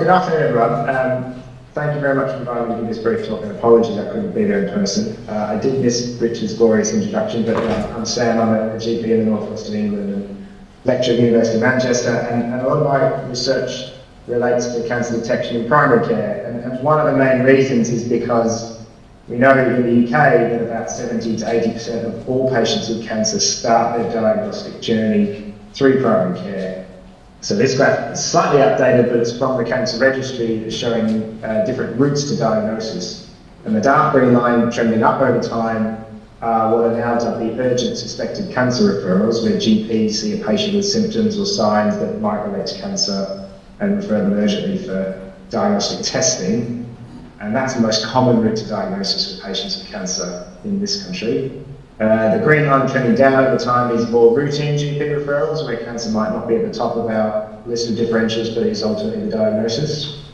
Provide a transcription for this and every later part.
Good afternoon, everyone. Thank you very much for inviting me to give this brief talk, and apologies I couldn't be there in person. I did miss Richard's glorious introduction, but I'm Sam, I'm a GP in the northwest of England and lecturer at the University of Manchester, and a lot of my research relates to cancer detection in primary care. And one of the main reasons is because we know in the UK that about 70 to 80% of all patients with cancer start their diagnostic journey through primary care. So this graph is slightly outdated, but it's from the cancer registry that's showing different routes to diagnosis. And the dark green line trending up over time are what are now dubbed the urgent suspected cancer referrals, where GPs see a patient with symptoms or signs that might relate to cancer and refer them urgently for diagnostic testing. And that's the most common route to diagnosis for patients with cancer in this country. The green line trending down over time is more routine GP referrals, where cancer might not be at the top of our list of differentials, but is ultimately the diagnosis.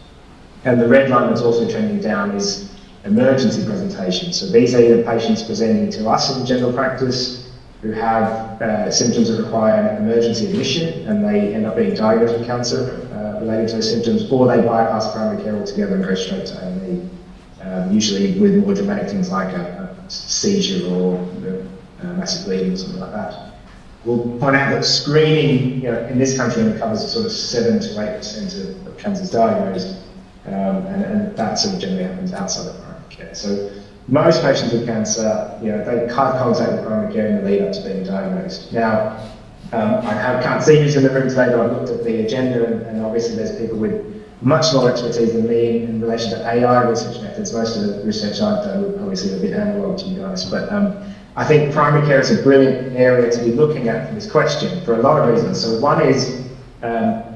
And the red line that's also trending down is emergency presentations. So these are either patients presenting to us in general practice who have symptoms that require an emergency admission, and they end up being diagnosed with cancer related to those symptoms, or they bypass primary care altogether and go straight to A&E, usually with more dramatic things like a seizure or massive bleeding or something like that. We'll point out that screening, in this country only covers sort of 7 to 8% of cancers diagnosed, and that sort of generally happens outside of primary care. So most patients with cancer, they have contact with primary care in the lead up to being diagnosed. Now, I can't see who's in the room today, but I've looked at the agenda, and obviously there's people with much more expertise than me in relation to AI research methods. Most of the research I've done would probably seem a bit analog to you guys, but I think primary care is a brilliant area to be looking at for this question for a lot of reasons. So one is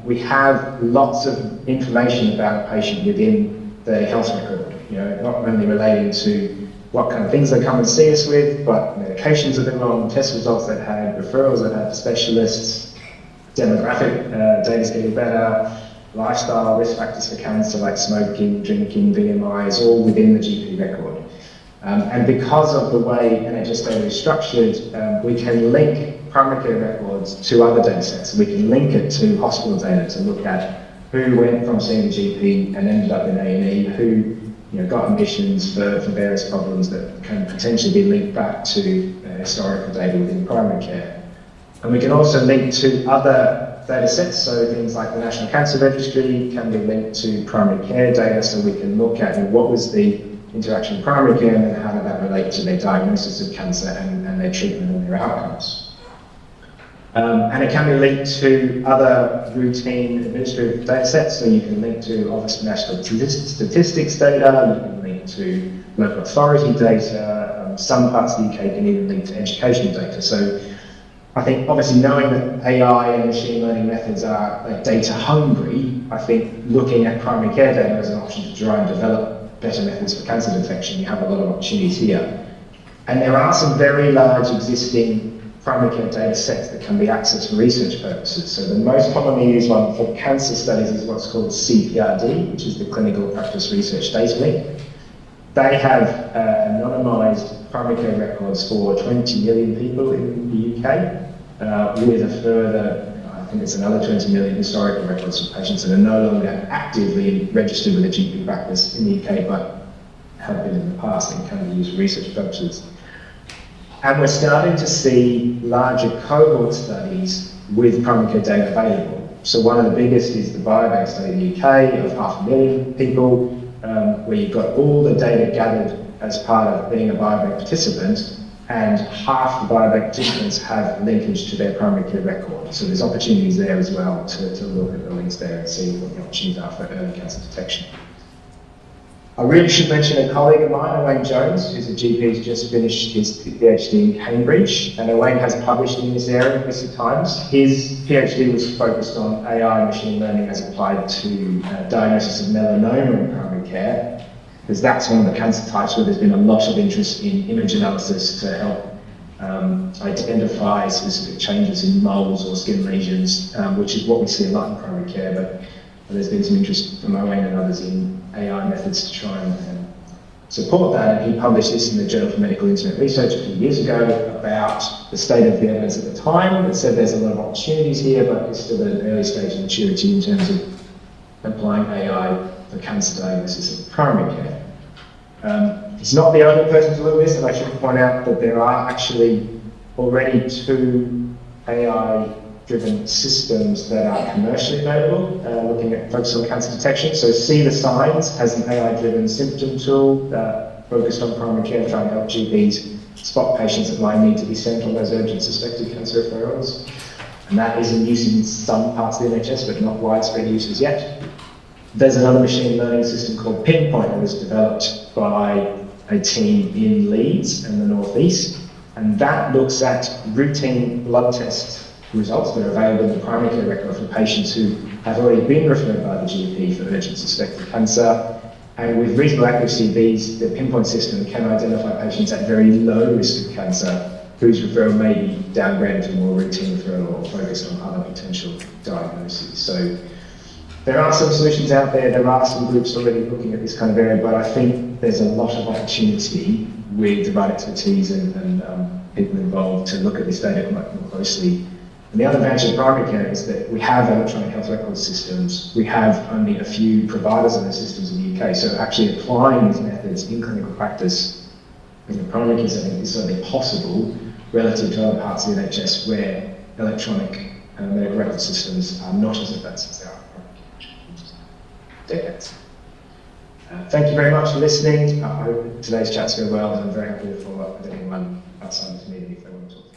we have lots of information about a patient within the health record, not only relating to what kind of things they come and see us with, but medications that they're on, test results they've had, referrals they've had to specialists, demographic data's getting better, lifestyle risk factors for cancer like smoking, drinking, BMI is all within the GP record. And because of the way NHS data is structured, we can link primary care records to other data sets. We can link it to hospital data to look at who went from seeing a GP and ended up in A&E, who got admissions for various problems that can potentially be linked back to historical data within primary care. And we can also link to other data sets, so things like the National Cancer Registry can be linked to primary care data, so we can look at what was the interaction with primary care and then how did that relate to their diagnosis of cancer and their treatment and their outcomes. And it can be linked to other routine administrative data sets, so you can link to Office for National Statistics data, you can link to local authority data, some parts of the UK can even link to educational data. So I think obviously knowing that AI and machine learning methods are data hungry, I think looking at primary care data as an option to try and develop better methods for cancer detection, you have a lot of opportunities here. And there are some very large existing primary care data sets that can be accessed for research purposes. So the most commonly used one for cancer studies is what's called CPRD, which is the Clinical Practice Research Data Link. They have anonymised primary care records for 20 million people in the UK, with a further, I think it's another 20 million historical records for patients that are no longer actively registered with a GP practice in the UK, but have been in the past and can be used for research purposes. And we're starting to see larger cohort studies with primary care data available. So one of the biggest is the Biobank study in the UK of 500,000 people, where you've got all the data gathered as part of being a biobank participant, and half the biobank participants have linkage to their primary care record. So there's opportunities there as well to look at the links there and see what the opportunities are for early cancer detection. I really should mention a colleague of mine, Owain Jones, who's a GP who's just finished his PhD in Cambridge, and Owain has published in this area in recent times. His PhD was focused on AI and machine learning as applied to diagnosis of melanoma in primary care, because that's one of the cancer types where there's been a lot of interest in image analysis to help identify specific changes in moles or skin lesions, which is what we see a lot in primary care, but there's been some interest from Owain and others in AI methods to try and support that, and he published this in the Journal for Medical Internet Research a few years ago about the state of the evidence at the time that said there's a lot of opportunities here, but it's still at an early stage of maturity in terms of applying AI for cancer diagnosis in primary care. He's not the only person to look at this, and I should point out that there are actually already 2 AI-driven systems that are commercially available, looking at focus on cancer detection. So See the Signs has an AI-driven symptom tool focused on primary care, trying to help GPs spot patients that might need to be sent on those urgent suspected cancer referrals. And that is in use in some parts of the NHS, but not widespread use as yet. There's another machine learning system called Pinpoint that was developed by a team in Leeds in the northeast, and that looks at routine blood test results that are available in the primary care record for patients who have already been referred by the GP for urgent suspected cancer. And with reasonable accuracy, the Pinpoint system can identify patients at very low risk of cancer whose referral may be downgraded to more routine referral or focused on other potential diagnoses. So there are some solutions out there. There are some groups already looking at this kind of area, but I think there's a lot of opportunity with the right expertise and people involved to look at this data much more closely. And the other advantage of primary care is that we have electronic health record systems. We have only a few providers of those systems in the UK, so actually applying these methods in clinical practice in the primary care setting is certainly possible relative to other parts of the NHS where electronic medical record systems are not as advanced as they are. Decades. Thank you very much for listening. I hope today's chat's go well, and I'm very happy to follow up with anyone outside this meeting if they want to talk.